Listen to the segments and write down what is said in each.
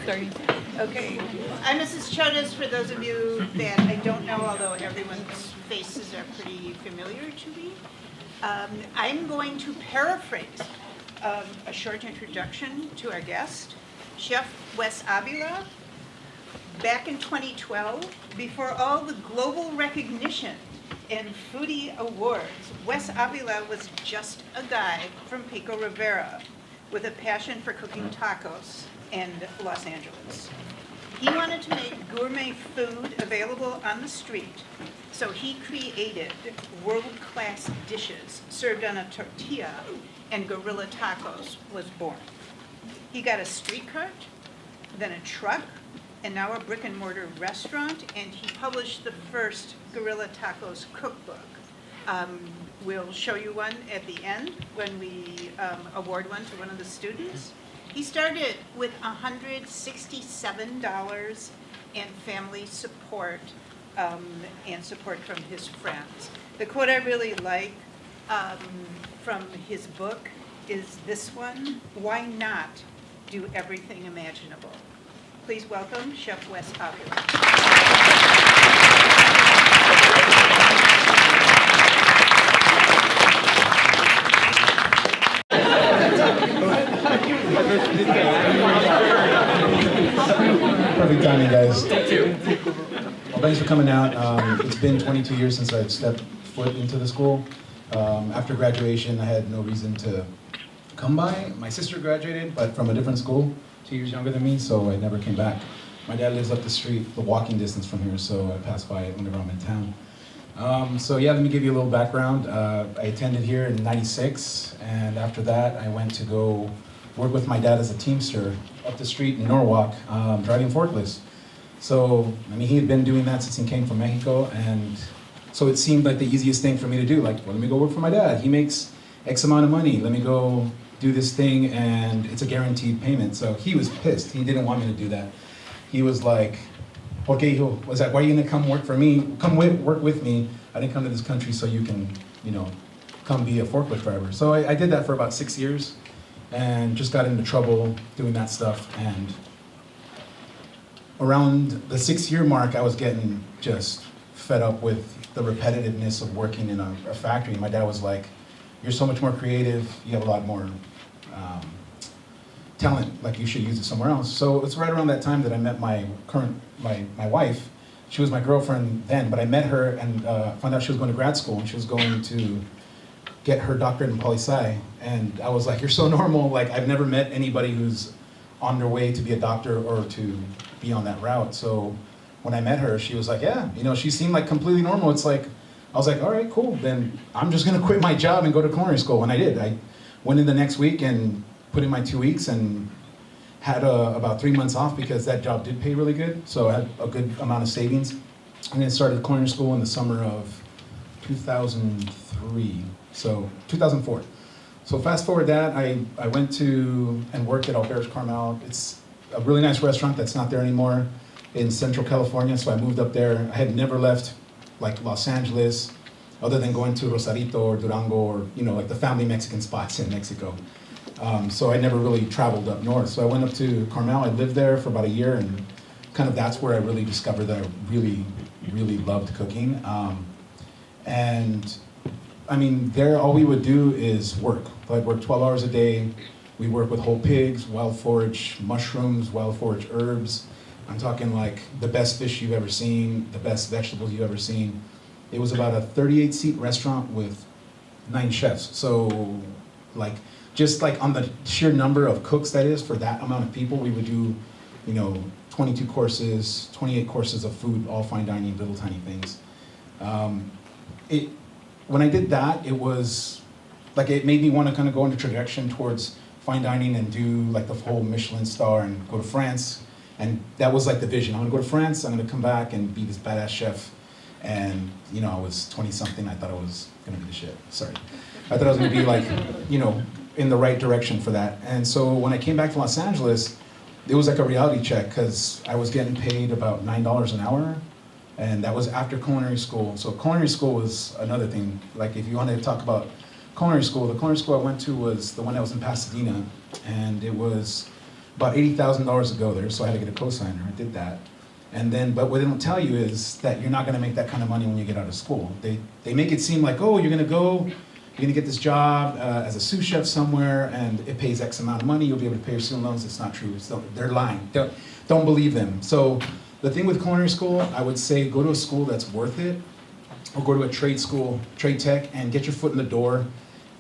Sorry. Okay, I'm Mrs. Chodas, for those of you that I don't know, although everyone's faces are pretty familiar to me. I'm going to paraphrase a short introduction to our guest, Chef Wes Avila. Back in 2012, before all the global recognition and foodie awards, Wes Avila was just a guy from Pico Rivera with a passion for cooking tacos and Los Angeles. He wanted to make gourmet food available on the street, so he created world-class dishes served on a tortilla, and Guerrilla Tacos was born. He got a street cart, then a truck, and now a brick and mortar restaurant, and he published the first Guerrilla Tacos cookbook. We'll show you one at the end when we award one to one of the students. He started with $167 and family support and support from his friends. The quote I really like from his book is this one: "Why not do everything imaginable?" Please welcome Chef Wes Avila. Perfect timing, guys. Well, thanks for coming out. It's been 22 years since I've stepped foot into the school. After graduation, I had no reason to come by. My sister graduated, but from a different school, 2 years younger than me, so I never came back. My dad lives up the street, the walking distance from here, so I pass by it whenever I'm in town. So yeah, let me give you a little background. I attended here in '96, and after that, I went to go work with my dad as a Teamster up the street in Norwalk, driving forklifts. So, I mean, he had been doing that since he came from Mexico, and so it seemed like the easiest thing for me to do. Like, well, let me go work for my dad. He makes X amount of money. Let me go do this thing, and it's a guaranteed payment. So he was pissed. He didn't want me to do that. He was like, okay, was that, why are you gonna come work for me? Work with me. I didn't come to this country so you can, come be a forklift driver. So I did that for about 6 years and just got into trouble doing that stuff. And around the 6-year mark, I was getting just fed up with the repetitiveness of working in a factory. My dad was like, you're so much more creative, you have a lot more talent, like you should use it somewhere else. So it's right around that time that I met my wife. She was my girlfriend then, but I met her and found out she was going to grad school, and she was going to get her doctorate in poli-sci. And I was like, you're so normal. Like, I've never met anybody who's on their way to be a doctor or to be on that route. So when I met her, she was like, yeah, she seemed like completely normal. It's like, I was like, all right, cool. Then I'm just gonna quit my job and go to culinary school. And I did. I went in the next week and put in my 2 weeks and had about 3 months off because that job did pay really good. So I had a good amount of savings. And then started culinary school in the summer of 2003, so 2004. So fast forward that, I went to and worked at Albert's Carmel. It's a really nice restaurant that's not there anymore in Central California, so I moved up there. I had never left like Los Angeles, other than going to Rosarito or Durango or like the family Mexican spots in Mexico. So I never really traveled up north. So I went up to Carmel. I lived there for about a year, and kind of that's where I really discovered that I really, really loved cooking. And I mean, there all we would do is work. I'd work 12 hours a day. We work with whole pigs, wild forage mushrooms, wild forage herbs. I'm talking like the best fish you've ever seen, the best vegetables you've ever seen. It was about a 38-seat restaurant with 9 chefs. So like, just like on the sheer number of cooks that is for that amount of people, we would do, 22 courses, 28 courses of food, all fine dining, little tiny things. When I did that, it was like, it made me want to kind of go in a trajectory towards fine dining and do like the whole Michelin star and go to France. And that was like the vision. I'm gonna go to France, I'm gonna come back and be this badass chef. And I was 20 something, I thought I was gonna be the shit, sorry. I thought I was gonna be like, in the right direction for that. And so when I came back to Los Angeles, it was like a reality check because I was getting paid about $9 an hour. And that was after culinary school. So culinary school was another thing. Like if you wanted to talk about culinary school, the culinary school I went to was the one that was in Pasadena. And it was about $80,000 to go there, so I had to get a cosigner. I did that. And then, but what they don't tell you is that you're not gonna make that kind of money when you get out of school. They make it seem like, oh, you're gonna get this job as a sous chef somewhere, and it pays X amount of money, you'll be able to pay your student loans. It's not true, they're lying. Don't believe them. So the thing with culinary school, I would say go to a school that's worth it, or go to a trade school, trade tech, and get your foot in the door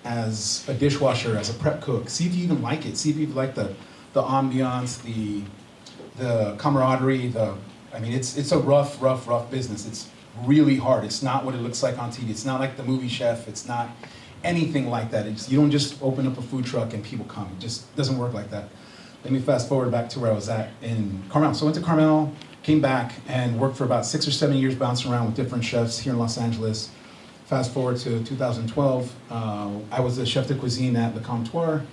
as a dishwasher, as a prep cook. See if you even like it. See if you like the ambiance, the camaraderie, I mean, it's a rough business. It's really hard. It's not what it looks like on TV. It's not like the movie chef. It's not anything like that. You don't just open up a food truck and people come. It just doesn't work like that. Let me fast forward back to where I was at in Carmel. So I went to Carmel, came back, and worked for about 6 or 7 years bouncing around with different chefs here in Los Angeles. Fast forward to 2012, I was the chef de cuisine at Le Comptoir.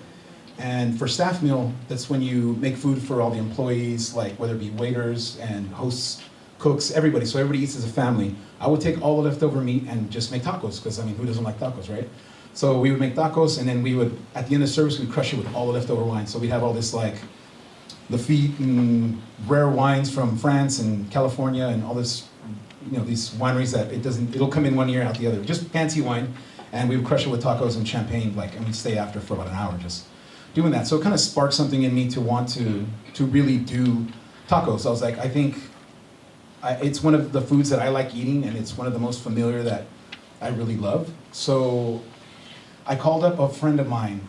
And for staff meal, that's when you make food for all the employees, like whether it be waiters and hosts, cooks, everybody. So everybody eats as a family. I would take all the leftover meat and just make tacos, because I mean, who doesn't like tacos, right? So we would make tacos, and then we would, at the end of service, we'd crush it with all the leftover wine. So we'd have all this like Lafite and rare wines from France and California and all this, these wineries that it'll come in one year, out the other. Just fancy wine, and we would crush it with tacos and champagne, and we'd stay after for about an hour just doing that. So it kind of sparked something in me to want to really do tacos. I was like, I think it's one of the foods that I like eating, and it's one of the most familiar that I really love. So I called up a friend of mine.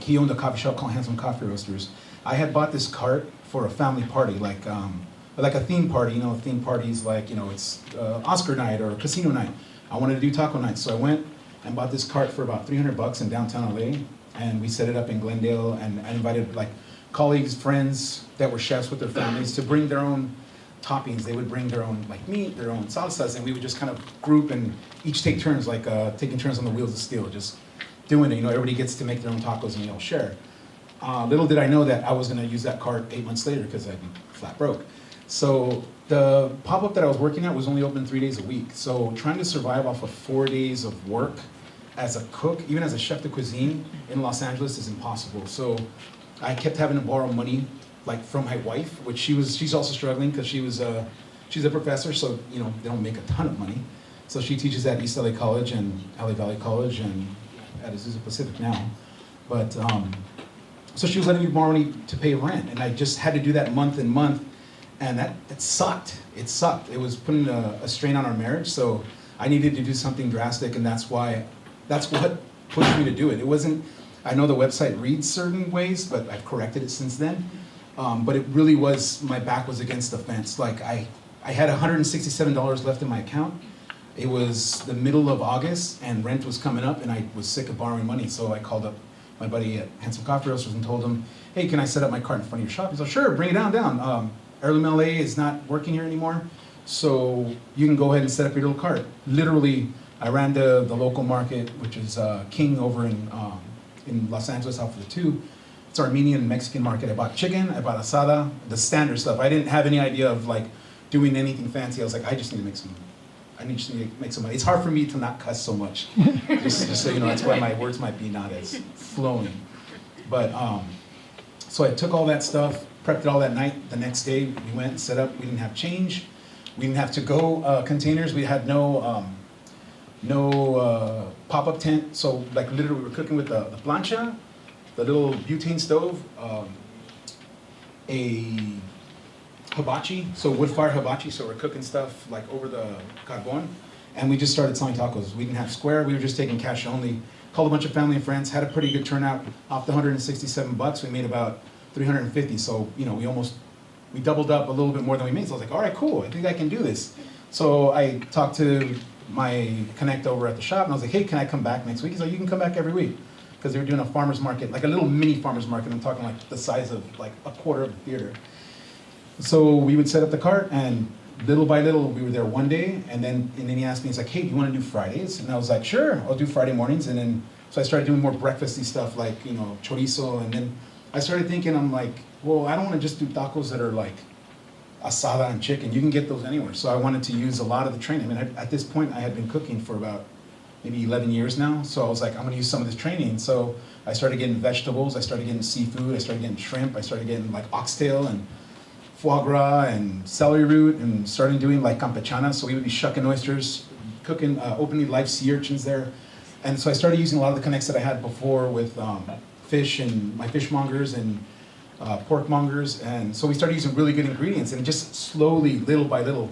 He owned a coffee shop called Handsome Coffee Roasters. I had bought this cart for a family party, like a theme party. Theme parties like, it's Oscar night or casino night. I wanted to do taco night, so I went and bought this cart for about $300 in downtown LA, and we set it up in Glendale, and I invited colleagues, friends that were chefs with their families to bring their own toppings. They would bring their own meat, their own salsas, and we would just kind of group and each take turns, taking turns on the wheels of steel, just doing it. Everybody gets to make their own tacos and we all share. Little did I know that I was going to use that cart 8 months later, because I'd be flat broke. So the pop-up that I was working at was only open 3 days a week. So trying to survive off of 4 days of work as a cook, even as a chef de cuisine in Los Angeles, is impossible. So I kept having to borrow money, from my wife, which she's also struggling, because she's a professor, so they don't make a ton of money. So she teaches at East LA College and LA Valley College and at Azusa Pacific now. But so she was letting me borrow money to pay rent, and I just had to do that month and month, and that sucked. It sucked. It was putting a strain on our marriage. So I needed to do something drastic, and that's what pushed me to do it. It wasn't. I know the website reads certain ways, but I've corrected it since then. But it really was, my back was against the fence. I had $167 left in my account. It was the middle of August, and rent was coming up, and I was sick of borrowing money. So I called up my buddy at Handsome Coffee Roasters and told him, hey, can I set up my cart in front of your shop? He said, sure, bring it down. Heirloom LA is not working here anymore, so you can go ahead and set up your little cart. Literally, I ran to the local market, which is King over in Los Angeles, off of the 2. It's Armenian and Mexican market. I bought chicken, I bought asada, the standard stuff. I didn't have any idea of doing anything fancy. I was like, I just need to make some money. It's hard for me to not cuss so much. just so you know, that's why my words might be not as flowing. But so I took all that stuff, prepped it all that night. The next day we went and set up. We didn't have change. We didn't have to-go containers. We had no pop-up tent. So literally we were cooking with the plancha, the little butane stove, a hibachi, so wood-fire hibachi, so we're cooking stuff over the carbon, and we just started selling tacos. We didn't have square, we were just taking cash only. Called a bunch of family and friends, had a pretty good turnout. Off the $167, we made about $350, so we doubled up a little bit more than we made. So I was like, all right, cool, I think I can do this. So I talked to my connect over at the shop, and I was like, hey, can I come back next week? He's like, you can come back every week. Because they were doing a farmer's market, a little mini farmer's market. I'm talking the size of a quarter of a theater. So we would set up the cart, and little by little, we were there one day, and then he asked me, he's like, hey, do you want to do Fridays? And I was like, sure, I'll do Friday mornings. And then, so I started doing more breakfasty stuff, chorizo, and then I started thinking, I'm like, well, I don't want to just do tacos that are asada and chicken. You can get those anywhere. So I wanted to use a lot of the training. I mean, at this point, I had been cooking for about, maybe 11 years now. So I was like, I'm gonna use some of this training. So I started getting vegetables, I started getting seafood, I started getting shrimp, I started getting like oxtail and foie gras and celery root, and started doing like campechana. So we would be shucking oysters, cooking openly live sea urchins there. And so I started using a lot of the connects that I had before with fish and my fishmongers and pork mongers. And so we started using really good ingredients, and just slowly, little by little,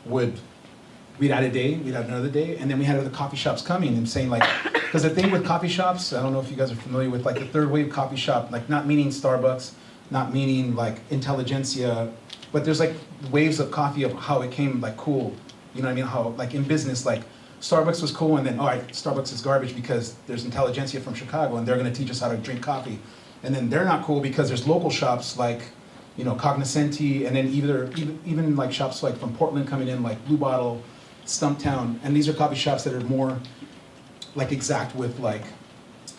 we'd add a day, we'd add another day, and then we had other coffee shops coming and saying like, because the thing with coffee shops, I don't know if you guys are familiar with like the third wave coffee shop, like not meaning Starbucks, not meaning like intelligentsia, but there's like waves of coffee of how it came like cool, you know what I mean? How like in business, like Starbucks was cool, and then all right, Starbucks is garbage because there's intelligentsia from Chicago and they're gonna teach us how to drink coffee. And then they're not cool because there's local shops like, you know, Cognoscenti, and then even like shops like from Portland coming in, like Blue Bottle, Stumptown, and these are coffee shops that are more like exact with like,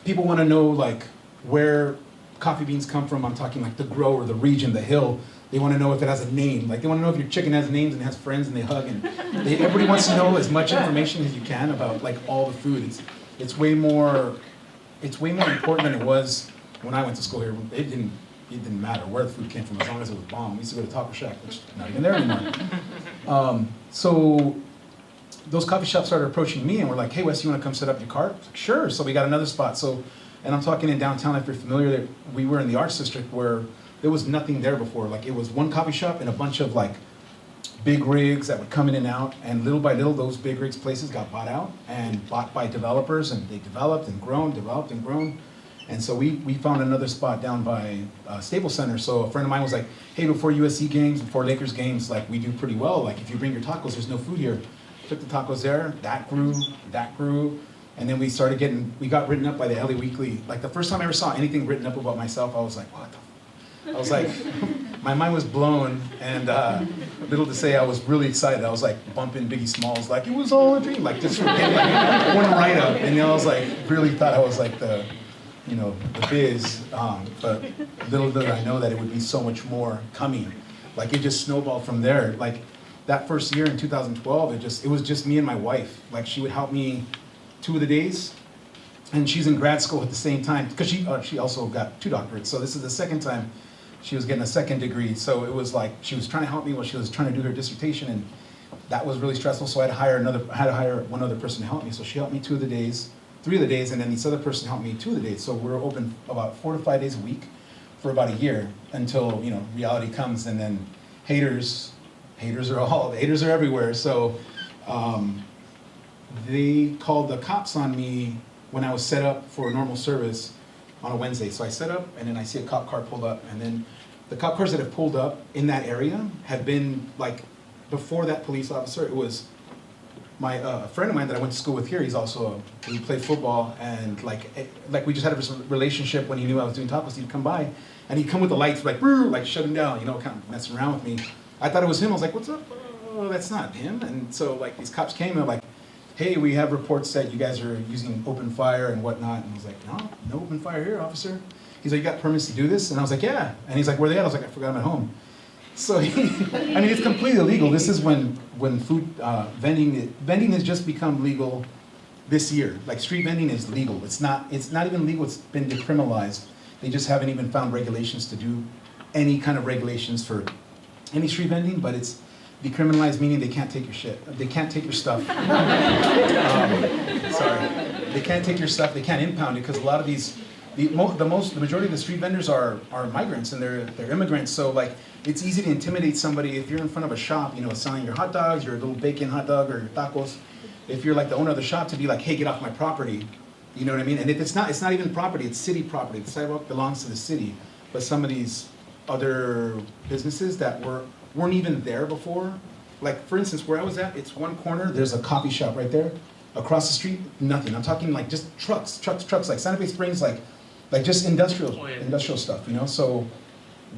people want to know like where coffee beans come from. I'm talking like the grower, the region, the hill. They want to know if it has a name. Like they want to know if your chicken has names and has friends and they hug, and everybody wants to know as much information as you can about like all the food. It's way more important than it was when I went to school here. It didn't matter where the food came from as long as it was bomb. We used to go to Taco Shack, which is not even there anymore. So those coffee shops started approaching me and were like, hey Wes, you want to come set up your cart? I was like, sure. So we got another spot. So, and I'm talking in downtown, if you're familiar, we were in the arts district where there was nothing there before. Like it was one coffee shop and a bunch of like big rigs that would come in and out, and little by little those big rigs places got bought out and bought by developers, and they developed and grown. And so we found another spot down by Staples Center. So a friend of mine was like, hey, before USC games, before Lakers games, like we do pretty well. Like if you bring your tacos, there's no food here. Took the tacos there, that grew. And then we got written up by the LA Weekly. Like the first time I ever saw anything written up about myself, I was like, what the f-? I was like, my mind was blown, and little to say, I was really excited. I was like bumping Biggie Smalls, like it was all a dream, like just getting like one write up. And I was like, really thought I was like the biz, but little did I know that it would be so much more coming. Like it just snowballed from there. Like that first year in 2012, it was just me and my wife. Like she would help me 2 of the days, and she's in grad school at the same time because she also got 2 doctorates. So this is the second time she was getting a second degree. So it was like she was trying to help me while she was trying to do her dissertation, and that was really stressful. So I had to hire one other person to help me. So she helped me 3 of the days, and then this other person helped me 2 of the days. So we're open about 4 to 5 days a week for about a year until reality comes, and then haters are everywhere. So they called the cops on me when I was set up for a normal service on a Wednesday. So I set up, and then I see a cop car pulled up, and then the cop cars that have pulled up in that area have been like, before that police officer, it was a friend of mine that I went to school with here. We played football, and like we just had a relationship. When he knew I was doing tacos, he'd come by, and he'd come with the lights, like shut him down, kind of messing around with me. I thought it was him. I was like, what's up? Oh, that's not him. And so like these cops came and they're like, hey, we have reports that you guys are using open fire and whatnot. And I was like, no open fire here, officer. He's like, you got permits to do this? And I was like, yeah. And he's like, where are they at? I was like, I forgot them at home. So it's completely illegal. This is when food vending has just become legal this year. Like street vending is legal. It's not even legal. It's been decriminalized. They just haven't even found regulations to do any kind of regulations for any street vending, but it's decriminalized, meaning they can't take your shit. They can't take your stuff. They can't take your stuff. They can't impound it because a lot of the majority of the street vendors are migrants, and they're immigrants. So like it's easy to intimidate somebody if you're in front of a shop, selling your hot dogs, your little bacon hot dog, or your tacos. If you're like the owner of the shop, to be like, hey, get off my property. You know what I mean? And if it's not even property, it's city property. The sidewalk belongs to the city. But some of these other businesses that weren't even there before, like for instance, where I was at, it's one corner, there's a coffee shop right there. Across the street, nothing. I'm talking like just trucks, like Santa Fe Springs, like just industrial stuff, So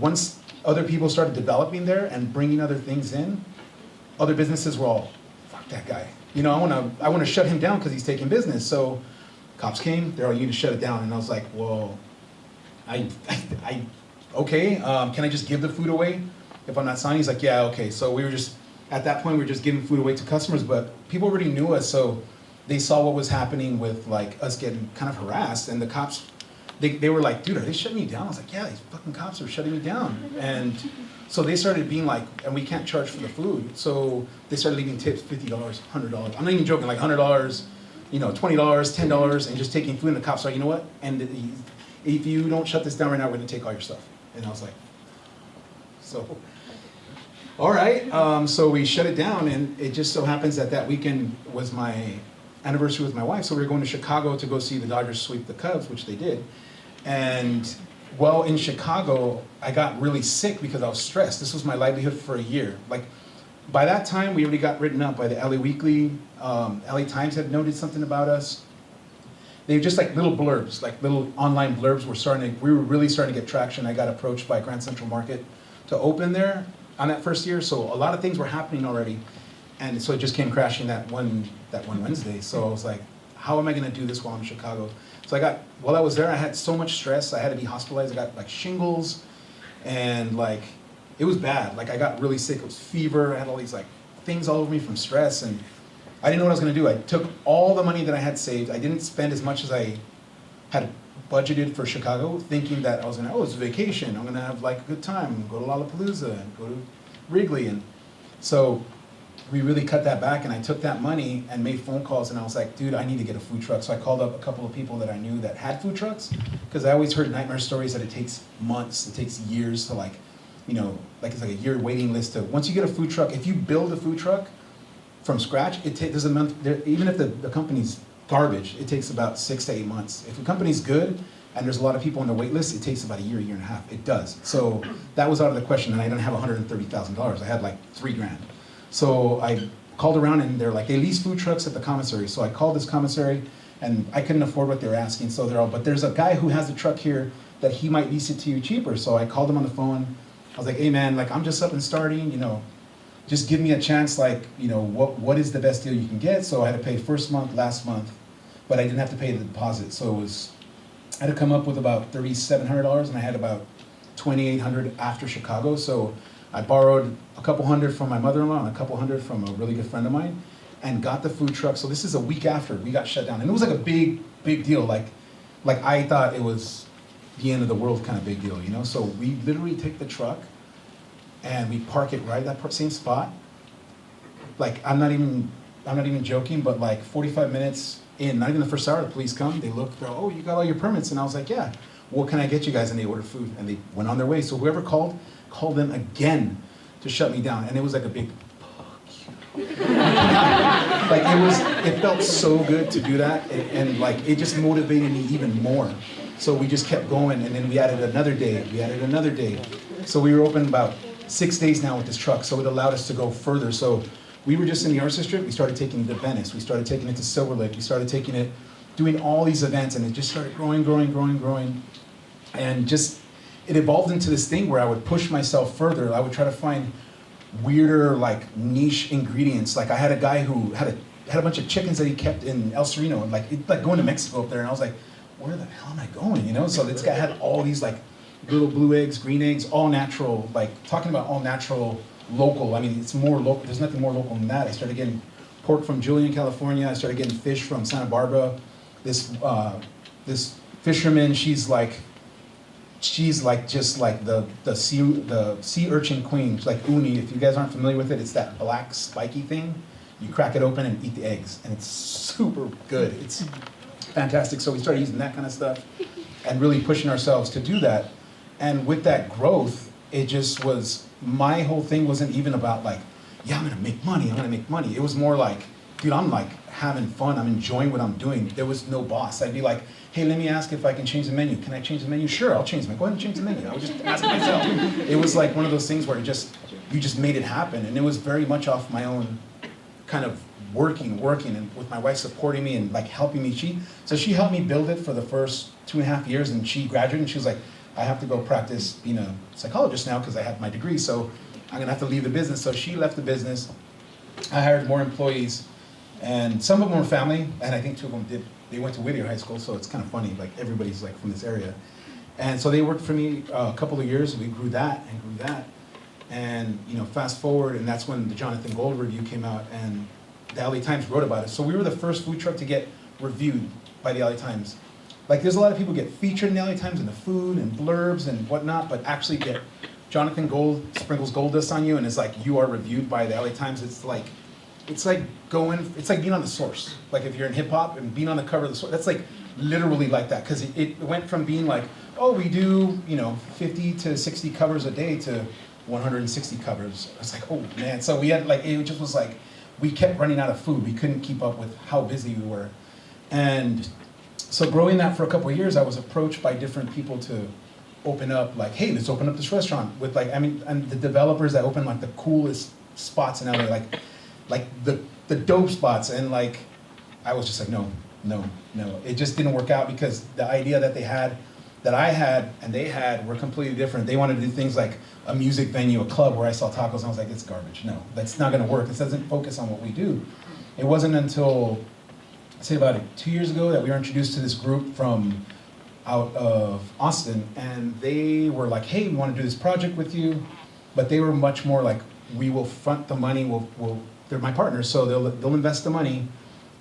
once other people started developing there and bringing other things in, other businesses were all, fuck that guy. I want to shut him down because he's taking business. So cops came, they're all, you need to shut it down. And I was like, well, okay, can I just give the food away if I'm not signing? He's like, yeah, okay. So at that point, we were just giving food away to customers, but people already knew us. So they saw what was happening with like us getting kind of harassed, and the cops, they were like, dude, are they shutting you down? I was like, yeah, these fucking cops are shutting me down. And so they started being like, and we can't charge for the food. So they started leaving tips, $50, $100. I'm not even joking, like $100, you know, $20, $10, and just taking food. And the cops are like, you know what? And if you don't shut this down right now, we're gonna take all your stuff. And I was like, so, all right. So we shut it down, and it just so happens that that weekend was my anniversary with my wife. So we were going to Chicago to go see the Dodgers sweep the Cubs, which they did. And while in Chicago, I got really sick because I was stressed. This was my livelihood for a year. Like, by that time, we already got written up by the LA Weekly. LA Times had noted something about us. They were just like little blurbs, like little online blurbs. We were really starting to get traction. I got approached by Grand Central Market to open there on that first year. So a lot of things were happening already. And so it just came crashing that one Wednesday. So I was like, how am I gonna do this while I'm in Chicago? So while I was there, I had so much stress. I had to be hospitalized. I got like shingles, and like, it was bad. Like, I got really sick. It was fever. I had all these like things all over me from stress, and I didn't know what I was gonna do. I took all the money that I had saved. I didn't spend as much as I had budgeted for Chicago, thinking that I was gonna, it's a vacation. I'm gonna have like a good time, go to Lollapalooza, and go to Wrigley. And so we really cut that back, and I took that money and made phone calls, and I was like, dude, I need to get a food truck. So I called up a couple of people that I knew that had food trucks, because I always heard nightmare stories that it takes months, it takes years to like, you know, like it's like a year waiting list to, once you get a food truck, if you build a food truck from scratch, there's a month, even if the company's garbage, it takes about 6 to 8 months. If the company's good and there's a lot of people on the wait list, it takes about a year and a half. It does. So that was out of the question, and I didn't have $130,000. I had like $3,000. So I called around, and they're like, they lease food trucks at the commissary. So I called this commissary, and I couldn't afford what they were asking. So they're all, but there's a guy who has a truck here that he might lease it to you cheaper. So I called him on the phone. I was like, hey man, like, I'm just up and starting, you know, just give me a chance, like, you know, what is the best deal you can get? So I had to pay first month, last month, but I didn't have to pay the deposit. So I had to come up with about $3,700, and I had about $2,800 after Chicago. So I borrowed a couple hundred from my mother-in-law and a couple hundred from a really good friend of mine, and got the food truck. So this is a week after we got shut down, and it was like a big deal. Like I thought it was the end of the world kind of big deal, you know? So we literally take the truck and we park it right at that same spot. Like, I'm not even joking, but like 45 minutes in, not even the first hour, the police come, they look, they're, oh, you got all your permits? And I was like, yeah, what can I get you guys? And they ordered food, and they went on their way. So whoever called them again to shut me down. And it was like a big, fuck you. Like, it felt so good to do that, and like, it just motivated me even more. So we just kept going, and then we added another day. So we were open about 6 days now with this truck, so it allowed us to go further. So we were just in the Arts District, we started taking it to Venice, we started taking it to Silver Lake, we started taking it, doing all these events, and it just started growing. And just, it evolved into this thing where I would push myself further. I would try to find weirder, like, niche ingredients. Like, I had a guy who had a bunch of chickens that he kept in El Sereno, and like going to Mexico up there, and I was like, where the hell am I going, you know? So this guy had all these like little blue eggs, green eggs, all natural, like talking about all natural, local. I mean, it's more local, there's nothing more local than that. I started getting pork from Julian, California. I started getting fish from Santa Barbara. This fisherman, she's like just like the sea urchin queen. She's like uni. If you guys aren't familiar with it, it's that black spiky thing. You crack it open and eat the eggs, and it's super good. It's fantastic. So we started using that kind of stuff and really pushing ourselves to do that. And with that growth, it just was, my whole thing wasn't even about like, yeah, I'm gonna make money. It was more like, dude, I'm like having fun. I'm enjoying what I'm doing. There was no boss. I'd be like, hey, let me ask if I can change the menu. Can I change the menu? Sure, I'll change the menu. Go ahead and change the menu. I was just asking myself. It was like one of those things where you just made it happen. And it was very much off my own kind of working, and with my wife supporting me and like helping me. She helped me build it for the first 2.5 years, and she graduated, and she was like, I have to go practice being a psychologist now because I have my degree, so I'm gonna have to leave the business. So she left the business. I hired more employees, and some of them were family, and I think 2 of them they went to Whittier High School, so it's kind of funny, like everybody's like from this area. And so they worked for me a couple of years. We grew that, and you know, fast forward, and that's when the Jonathan Gold review came out, and the LA Times wrote about it. So we were the first food truck to get reviewed by the LA Times. Like there's a lot of people get featured in the LA Times in the food and blurbs and whatnot, but actually get Jonathan Gold sprinkles gold dust on you and it's like you are reviewed by the LA Times. It's like being on the Source. Like if you're in hip hop and being on the cover of the Source, that's like literally like that. Cause it went from being like, oh, we do, 50 to 60 covers a day to 160 covers. It's like, oh man. So we had like, it just was like, we kept running out of food. We couldn't keep up with how busy we were. And so growing that for a couple of years, I was approached by different people to open up, like, hey, let's open up this restaurant with like, and the developers that open like the coolest spots in LA, like the dope spots. And like, I was just like, no. It just didn't work out because the idea that I had, and they had were completely different. They wanted to do things like a music venue, a club where I sell tacos, and I was like, it's garbage. No, that's not gonna work. This doesn't focus on what we do. It wasn't until, I'd say about 2 years ago that we were introduced to this group from out of Austin, and they were like, hey, we wanna do this project with you, but they were much more like, we will front the money, they're my partners, so they'll invest the money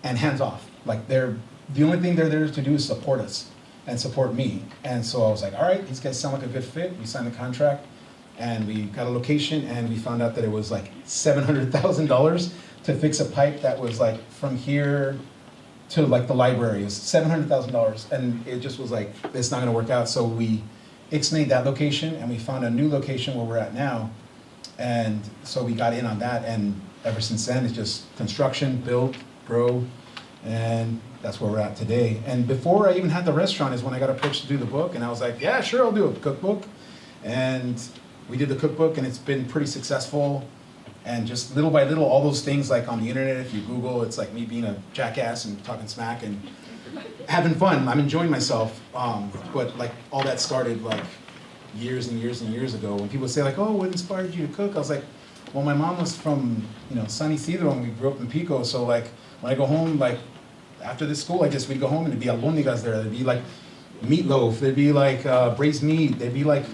and hands off. Like the only thing they're there to do is support us and support me. And so I was like, all right, these guys sound like a good fit. We signed the contract and we got a location and we found out that it was like $700,000 to fix a pipe that was like from here to like the library. It was $700,000 and it just was like, it's not gonna work out. So we ixnayed that location and we found a new location where we're at now. And so we got in on that and ever since then it's just construction, build, grow, and that's where we're at today. And before I even had the restaurant is when I got approached to do the book, and I was like, yeah, sure, I'll do a cookbook. And we did the cookbook, and it's been pretty successful. And just little by little, all those things like on the internet, if you Google, it's like me being a jackass and talking smack and having fun. I'm enjoying myself. But like all that started like years and years and years ago. When people say like, oh, what inspired you to cook? I was like, well, my mom was from, San Isidro, and we grew up in Pico. So like when I go home, like after this school, we'd go home and there'd be albóndigas there. There'd be like meatloaf. There'd be like braised meat. There'd be like,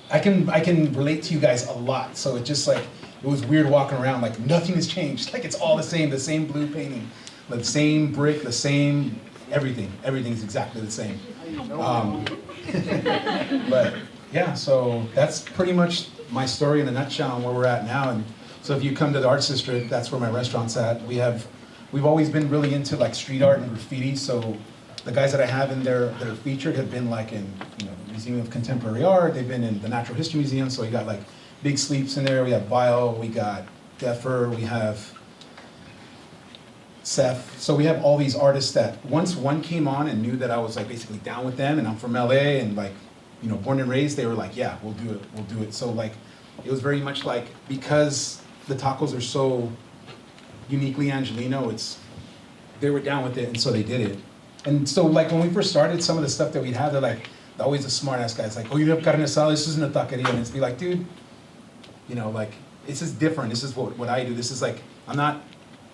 I can relate to you guys a lot. So it just like, it was weird walking around like nothing has changed. Like it's all the same blue painting, the same brick, the same everything. Everything's exactly the same. But yeah, so that's pretty much my story in a nutshell on where we're at now. And so if you come to the Arts District, that's where my restaurant's at. We've always been really into like street art and graffiti. So the guys that I have in there that are featured have been like in the Museum of Contemporary Art. They've been in the Natural History Museum. So we got like Big Sleeps in there. We have Vile. We got Defer. We have Seth. So we have all these artists that once one came on and knew that I was like basically down with them, and I'm from LA and like born and raised, they were like, yeah, we'll do it. So like it was very much like, because the tacos are so uniquely Angelino, they were down with it, and so they did it. And so like when we first started, some of the stuff that we'd have, they're like, always the smart ass guys, like, oh, you have carne asada, this isn't a taqueria, and it's be like, dude, like, this is different, this is what I do, this is like, I'm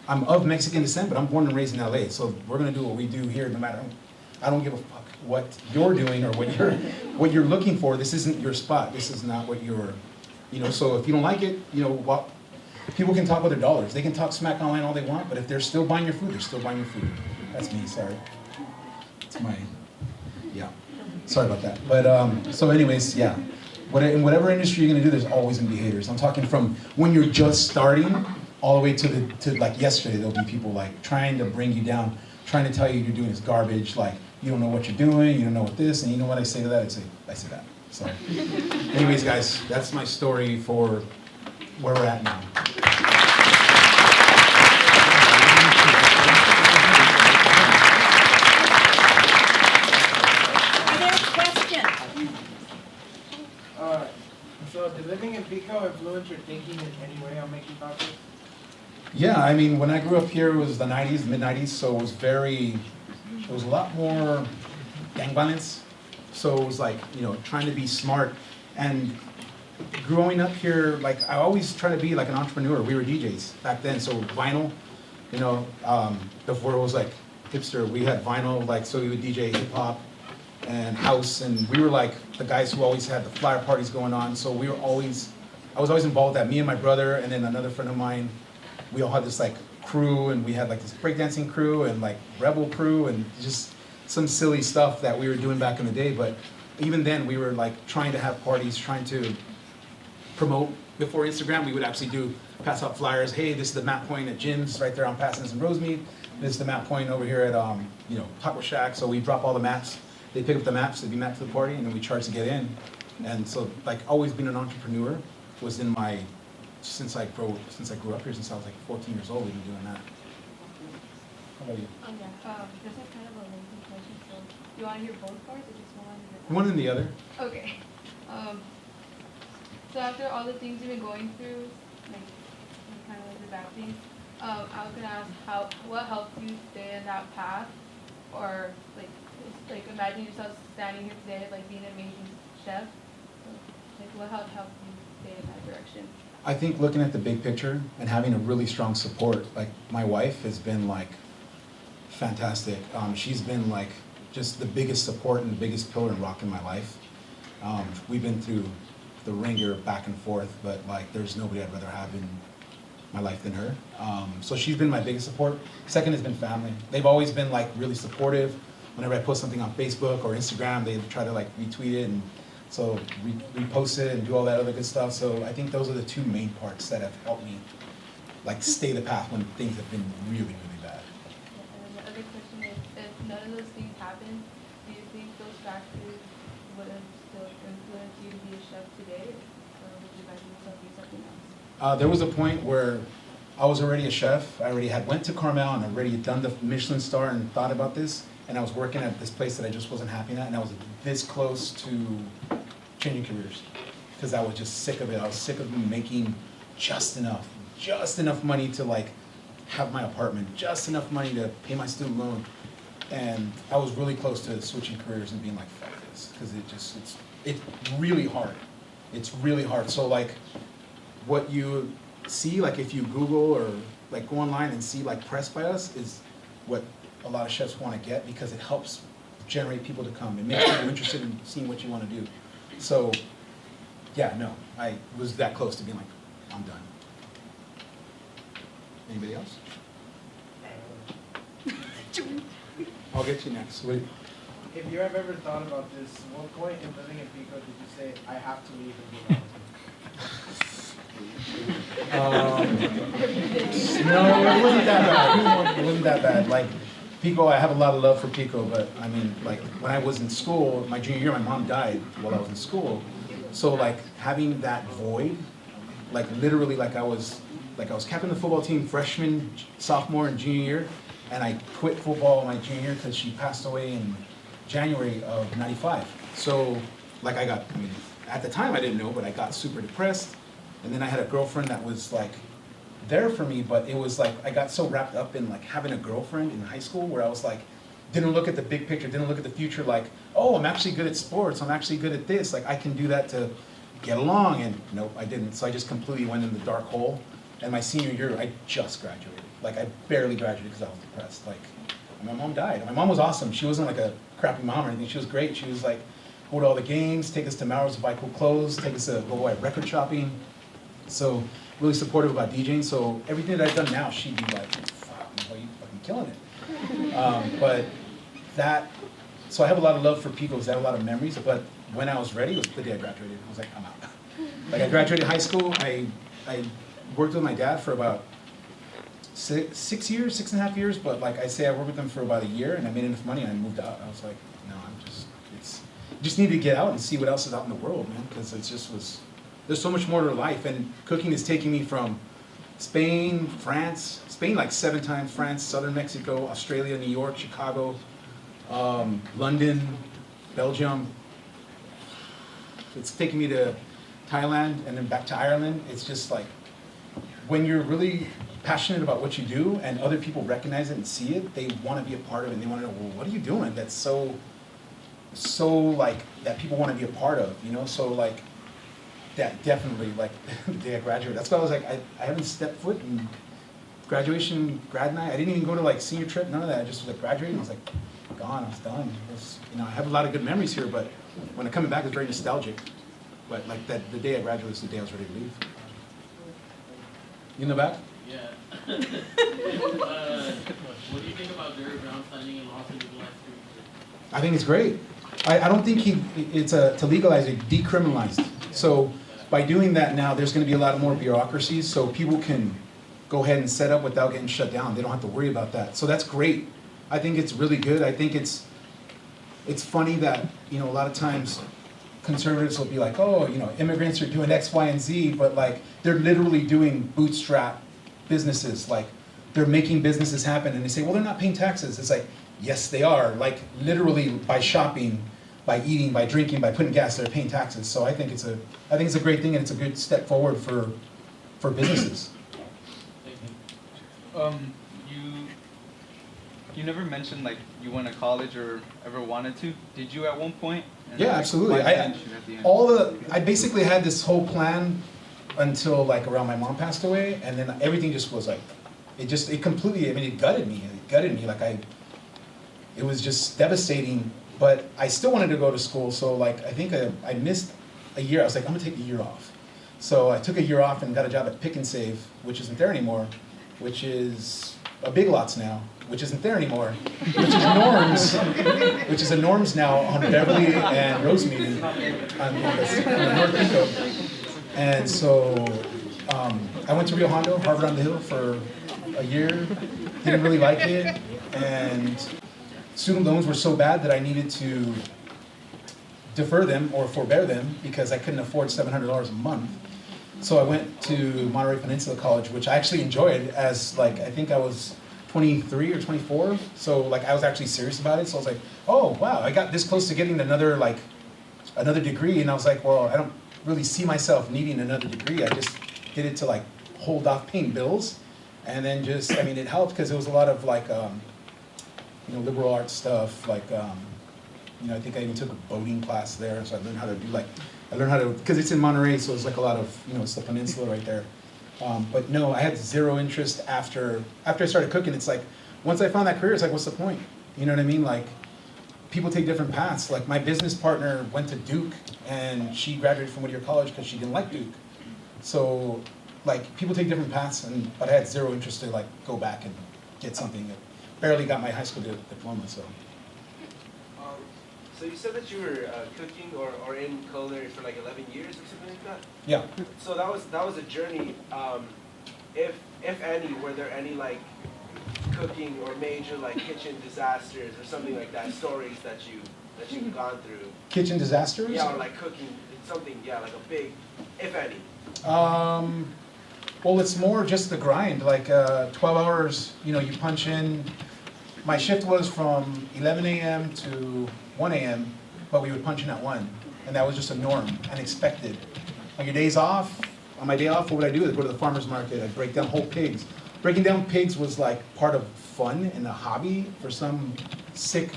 of Mexican descent, but I'm born and raised in LA, so we're gonna do what we do here, no matter, I don't give a fuck what you're doing or what you're looking for. This isn't your spot, this is not what you're, so if you don't like it, people can talk with their dollars. They can talk smack online all they want, but if they're still buying your food, they're still buying your food. That's me, sorry. It's yeah. Sorry about that. But, so anyways, yeah. In whatever industry you're gonna do, there's always gonna be haters. I'm talking from when you're just starting, all the way to like yesterday, there'll be people like trying to bring you down, trying to tell you you're doing this garbage, like you don't know what you're doing, you don't know what this, and you know what I say to that? I say that. So anyways, guys, that's my story for where we're at now. Are there questions? So did living in Pico influence your thinking in any way on making tacos? Yeah, I mean, when I grew up here, it was the 90s, mid-90s, so it was a lot more gang violence. So it was like, trying to be smart. And growing up here, like, I always try to be like an entrepreneur. We were DJs back then, so vinyl, before it was like hipster, we had vinyl, like, so we would DJ hip hop and house, and we were like the guys who always had the flyer parties going on. So I was always involved with that. Me and my brother, and then another friend of mine, we all had this like crew, and we had like this breakdancing crew and like rebel crew and just some silly stuff that we were doing back in the day. But even then, we were like trying to have parties, trying to promote. Before Instagram, we would actually pass out flyers. Hey, this is the map point at Jim's right there on Parsons and Rosemead. This is the map point over here at Taco Shack. So we drop all the maps. They pick up the maps. They'd be mapped to the party, and then we charge to get in. And so, like, always being an entrepreneur was in my since I grew up here, since I was like 14 years old. We've been doing that. How about you? This is kind of a lengthy question, so you want to hear both parts or just one? One and the other. Okay. So after all the things you've been going through, like kind of like the bad things, I was gonna ask what helped you stay in that path, or like imagine yourself standing here today, like being an amazing chef. So, like what helped you stay in that direction? I think looking at the big picture and having a really strong support. Like my wife has been like fantastic. She's been like just the biggest support and the biggest pillar and rock in my life. We've been through the ringer back and forth, but like there's nobody I'd rather have in my life than her. So she's been my biggest support. Second has been family. They've always been like really supportive. Whenever I post something on Facebook or Instagram, they try to like retweet it and so repost it and do all that other good stuff. So I think those are the two main parts that have helped me like stay the path when things have been really, really bad. And the other question is, if none of those things happened, do you think those factors would have still influenced you to be a chef today, or would you imagine yourself be something else? There was a point where I was already a chef. I already went to Carmel and already had done the Michelin star and thought about this. And I was working at this place that I just wasn't happy at, and I was this close to changing careers because I was just sick of it. I was sick of making just enough money to like have my apartment, just enough money to pay my student loan. And I was really close to switching careers and being like, fuck this, because it's really hard. It's really hard. So like what you see, like if you Google or like go online and see like Press by Us is what a lot of chefs want to get because it helps generate people to come. It makes people interested in seeing what you want to do. So yeah, no, I was that close to being like, I'm done. Anybody else? I'll get you next. Wait. If you have ever thought about this, what point in living in Pico did you say, I have to leave and be No, it wasn't that bad. It wasn't that bad. Like Pico, I have a lot of love for Pico, but I mean, like when I was in school, my junior year, my mom died while I was in school. So like having that void, like literally, like I was captain of the football team freshman, sophomore, and junior year, and I quit football my junior year because she passed away in January of '95. So like at the time I didn't know, but I got super depressed. And then I had a girlfriend that was like there for me, but it was like I got so wrapped up in like having a girlfriend in high school where I was like, didn't look at the big picture, didn't look at the future like, oh, I'm actually good at sports, I'm actually good at this, like I can do that to get along, and nope, I didn't. So I just completely went in the dark hole. And my senior year, I just graduated. Like I barely graduated because I was depressed. Like my mom died. My mom was awesome. She wasn't like a crappy mom or anything. She was great. She was like, go to all the games, take us to Melrose to buy cool clothes, take us to go record shopping. So really supportive about DJing. So everything that I've done now, she'd be like, fuck, boy, you fucking killing it. But that, so I have a lot of love for Pico because I have a lot of memories. But when I was ready, it was the day I graduated. I was like, I'm out. Like I graduated high school. I worked with my dad for about 6.5 years. But like I say, I worked with him for about a year, and I made enough money, and I moved out. I was like, no, just need to get out and see what else is out in the world, man. Because there's so much more to life, and cooking is taking me from Spain like 7 times, France, southern Mexico, Australia, New York, Chicago, London, Belgium. It's taking me to Thailand and then back to Ireland. It's just like, when you're really passionate about what you do and other people recognize it and see it, they want to be a part of it, and they want to know, well, what are you doing that's so like, that people want to be a part of, you know? So like, that definitely, like, the day I graduated, that's why I was like, I haven't stepped foot in graduation, grad night. I didn't even go to like senior trip, none of that. I just was like graduating, I was like, gone, I was done. I have a lot of good memories here, but when I'm coming back, it's very nostalgic. But like the day I graduated was the day I was ready to leave. You in the back? Yeah. What do you think about Jerry Brown signing a law to legalize street? I think it's great. I don't think to legalize it, decriminalized. So by doing that now, there's gonna be a lot more bureaucracies, so people can go ahead and set up without getting shut down. They don't have to worry about that. So that's great. I think it's really good. I think it's funny that, a lot of times conservatives will be like, oh, immigrants are doing X, Y, and Z, but like, they're literally doing bootstrap businesses. Like, they're making businesses happen, and they say, well, they're not paying taxes. It's like, yes, they are. Like, literally by shopping, by eating, by drinking, by putting gas, they're paying taxes. So I think it's a great thing, and it's a good step forward for businesses. You never mentioned like you went to college or ever wanted to. Did you at one point? And Yeah, like, absolutely. why didn't you at the end? I basically had this whole plan until like around my mom passed away, and then everything just was like, it completely, it gutted me. It gutted me. Like it was just devastating. But I still wanted to go to school, so like I think I missed a year. I was like, I'm gonna take a year off. So I took a year off and got a job at Pick and Save, which isn't there anymore, which is a Big Lots now, which isn't there anymore, which is Norm's, which is a Norm's now on Beverly and Rosemead on North Pico. And so I went to Rio Hondo, Harvard on the Hill for a year, didn't really like it, and student loans were so bad that I needed to defer them or forbear them because I couldn't afford $700 a month. So I went to Monterey Peninsula College, which I actually enjoyed as like, I think I was 23 or 24. So like I was actually serious about it. So I was like, oh wow, I got this close to getting another degree. And I was like, well, I don't really see myself needing another degree. I just did it to like hold off paying bills. And then just, it helped because it was a lot of like, liberal arts stuff. Like, I think I even took a boating class there. So I learned how to because it's in Monterey, so it's like a lot of, it's the peninsula right there. But no, I had zero interest after I started cooking. It's like, once I found that career, it's like, what's the point? You know what I mean? Like, people take different paths. Like, my business partner went to Duke, and she graduated from Whittier College because she didn't like Duke. So, like, people take different paths, but I had zero interest to, like, go back and get something. I barely got my high school diploma, so. So you said that you were cooking or in culinary for like 11 years or something like that? Yeah. So that was a journey. If any, were there any like cooking or major like kitchen disasters or something like that, stories that you've gone through? Kitchen disasters? Yeah, or like cooking something, yeah, like a big, if any. Well, it's more just the grind, like 12 hours, you punch in. My shift was from 11 a.m. to 1 a.m., but we would punch in at 1, and that was just a norm and expected. On your days off, on my day off, what would I do? I'd go to the farmer's market, I'd break down whole pigs. Breaking down pigs was like part of fun and a hobby for some sick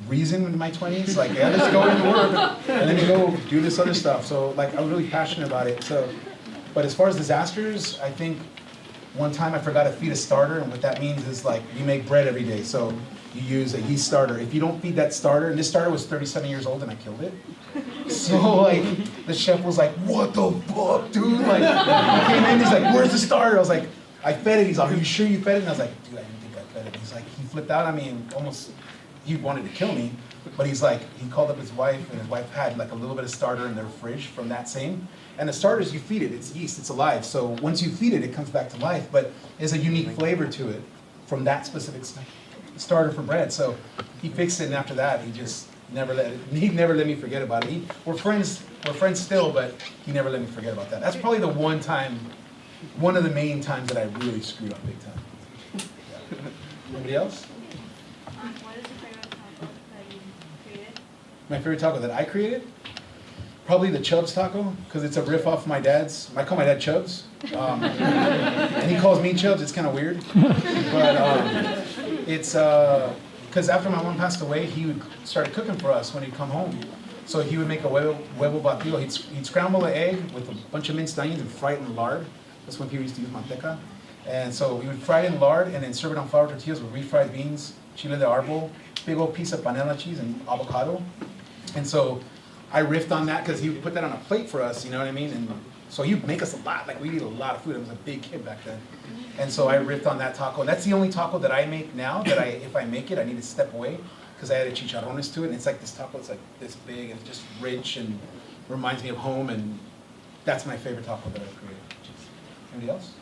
reason in my 20s. Like, yeah, let's go into work, and then you go do this other stuff. So like, I was really passionate about it. So, but as far as disasters, I think one time I forgot to feed a starter, and what that means is like, you make bread every day. So you use a yeast starter. If you don't feed that starter, and this starter was 37 years old and I killed it. So like, the chef was like, what the fuck, dude? Like, he came in, he's like, where's the starter? I was like, I fed it. He's like, are you sure you fed it? And I was like, dude, I didn't think I fed it. He's like, he flipped out on me and almost, he wanted to kill me. But he's like, he called up his wife, and his wife had like a little bit of starter in their fridge from that same. And the starters, you feed it, it's yeast, it's alive. So once you feed it, it comes back to life. But there's a unique flavor to it from that specific starter for bread. So he fixed it, and after that, he just never let me forget about it. We're friends still, but he never let me forget about that. That's probably the one of the main times that I really screwed up big time. Yeah. Anybody else? What is your favorite taco that you created? My favorite taco that I created? Probably the Chubbs taco, because it's a riff off my dad's. I call my dad Chubbs, and he calls me Chubbs. It's kind of weird, but it's because after my mom passed away, he would start cooking for us when he'd come home. So he would make a huevo batido. He'd scramble an egg with a bunch of minced onions and fry it in lard. That's when people used to use manteca. And so we would fry it in lard and then serve it on flour tortillas with refried beans, chile de árbol, big old piece of panela cheese, and avocado. And so I riffed on that because he would put that on a plate for us, you know what I mean? And So you make us a lot, like we eat a lot of food. I was a big kid back then. And so I ripped on that taco. And that's the only taco that I make now that if I make it, I need to step away because I added chicharrones to it. And it's like this taco, it's like this big and just rich and reminds me of home. And that's my favorite taco that I've created. Anybody else?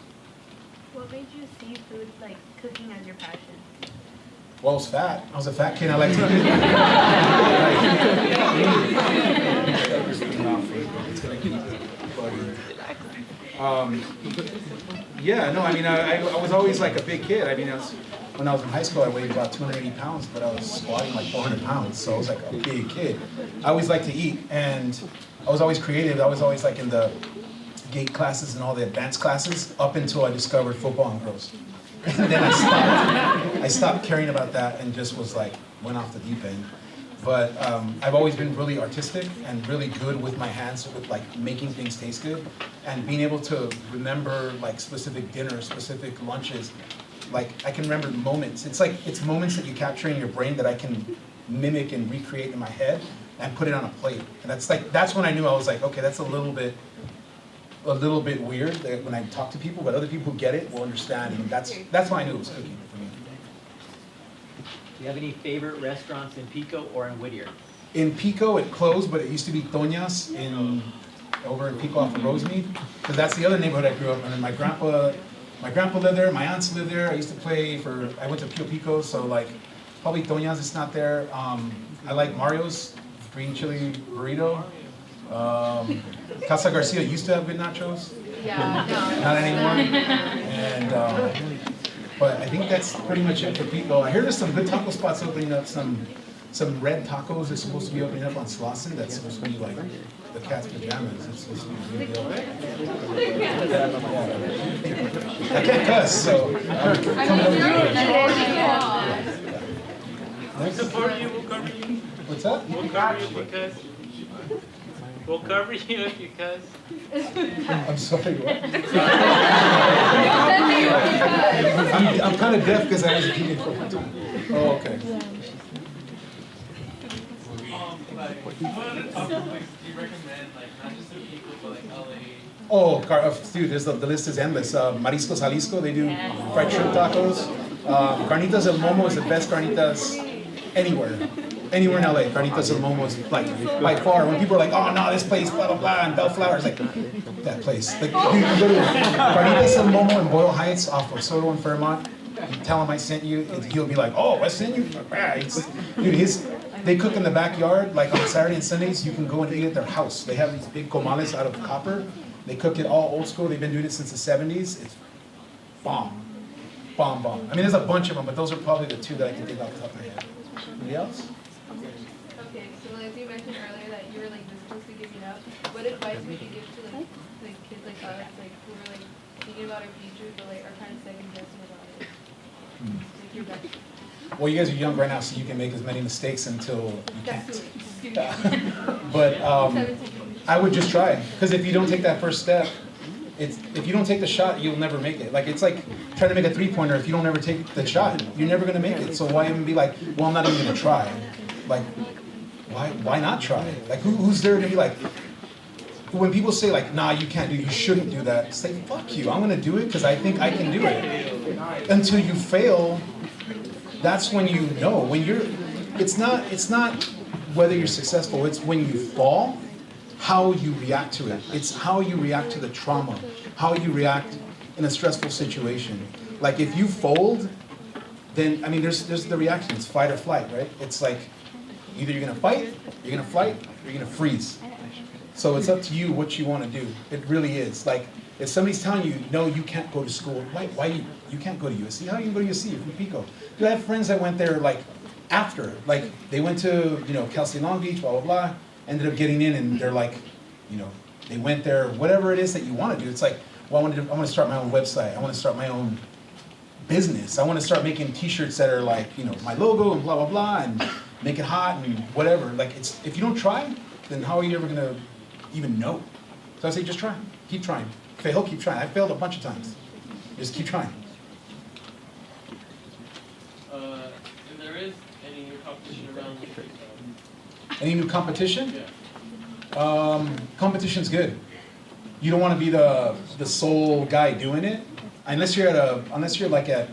What made you see food, like cooking, as your passion? Well, I was fat. I was a fat kid. I like to eat. Yeah, no, I mean, I was always like a big kid. I mean, when I was in high school, I weighed about 280 pounds, but I was squatting like 400 pounds, so I was like a big kid. I always liked to eat, and I was always creative. I was always like in the gate classes and all the advanced classes up until I discovered football and girls. And then I stopped caring about that and just was like, went off the deep end. But I've always been really artistic and really good with my hands, with like making things taste good and being able to remember like specific dinners, specific lunches. Like I can remember moments. It's moments that you capture in your brain that I can mimic and recreate in my head and put it on a plate. And that's when I knew I was like, okay, that's a little bit weird that when I talk to people, but other people who get it will understand. And that's why I knew it was cooking for me. Do you have any favorite restaurants in Pico or in Whittier? In Pico, it closed, but it used to be Toña's over in Pico off of Rosemead, because that's the other neighborhood I grew up in. And my grandpa lived there, my aunts lived there. I used to play I went to Pio Pico, so like probably Toña's is not there. I like Mario's green chili burrito. Casa Garcia used to have good nachos. Yeah, no. Not anymore. And but I think that's pretty much it for Pico. I hear there's some good taco spots opening up. Some red tacos is supposed to be opening up on Slauson. That's supposed to be like the cat's pajamas. It's supposed to be a big deal. I can't cuss, so I'm coming over here. We support you, we'll cover you. What's up? We'll cover you because. We'll cover you if you cuss. I'm sorry, what? I'm kind of deaf because I was a kid for a time. Oh, okay. What other taco places do you recommend, like not just in Pico, but like LA? Oh, dude, the list is endless. Mariscos Jalisco, they do fried shrimp tacos. Carnitas El Momo is the best carnitas anywhere. Anywhere in LA, Carnitas El Momo is like by far. When people are like, oh no, this place, blah blah blah, and Bellflower, it's like that place. Like you go to Carnitas El Momo in Boyle Heights off of Soto and Fairmont. You tell him I sent you, he'll be like, oh, I sent you. Dude, they cook in the backyard. Like on Saturday and Sundays, you can go and eat at their house. They have these big comales out of copper. They cook it all old school. They've been doing it since the 70s. It's bomb. Bomb. I mean, there's a bunch of them, but those are probably the two that I can think off the top of my head. Anybody else? Okay, so as you mentioned earlier that you were like this close to giving up, what advice would you give to like kids like us, like who are like thinking about our future but like are kind of second guessing about it? Like your best. Well, you guys are young right now, so you can make as many mistakes until you can't. Just kidding. But I would just try, because if you don't take that first step, if you don't take the shot, you'll never make it. Like it's like trying to make a three-pointer. If you don't ever take the shot, you're never gonna make it. So why even be like, well, I'm not even gonna try? Like, why not try? Like who's there to be like? When people say like, nah, you can't do it, you shouldn't do that. Say, fuck you, I'm gonna do it because I think I can do it. Until you fail, that's when you know. When it's not whether you're successful. It's when you fall, how you react to it. It's how you react to the trauma, how you react in a stressful situation. Like if you fold, then I mean, there's the reaction. It's fight or flight, right? It's like either you're gonna fight, you're gonna flight, or you're gonna freeze. So it's up to you what you want to do. It really is. Like if somebody's telling you, no, you can't go to school. Why you can't go to USC? How you can go to USC? You're from Pico. Do I have friends that went there like after? Like they went to Cal State Long Beach, blah blah blah. Ended up getting in, and they're like, they went there. Whatever it is that you want to do, it's like, well, I want to start my own website. I want to start my own business. I want to start making T-shirts that are like, my logo and blah blah blah, and make it hot and whatever. Like if you don't try, then how are you ever gonna even know? So I say, just try. Keep trying. Fail, keep trying. I failed a bunch of times. Just keep trying. If there is any new competition around the street, Any new competition? yeah. Competition's good. you don't want to be the sole guy doing it, unless you're like at,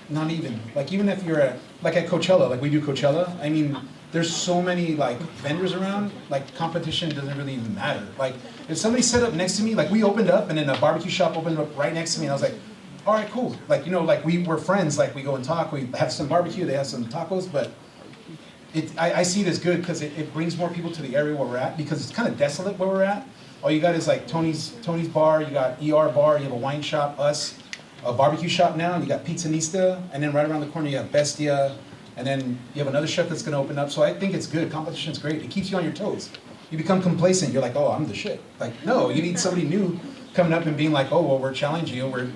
not even, like even if you're at, like at Coachella, like we do Coachella, I mean, there's so many like vendors around, like competition doesn't really even matter. Like if somebody set up next to me, like we opened up and then a barbecue shop opened up right next to me and I was like, all right, cool. Like, you know, like we're friends, like we go and talk, we have some barbecue, they have some tacos, but I see it as good because it brings more people to the area where we're at because it's kind of desolate where we're at. All you got is like Tony's Bar, you got ER Bar, you have a wine shop, us, a barbecue shop now, and you got Pizzanista, and then right around the corner you have Bestia, and then you have another chef that's gonna open up. So I think it's good, competition's great, it keeps you on your toes. You become complacent, you're like, oh, I'm the shit. Like, no, you need somebody new coming up and being like, oh, well, we're challenging you,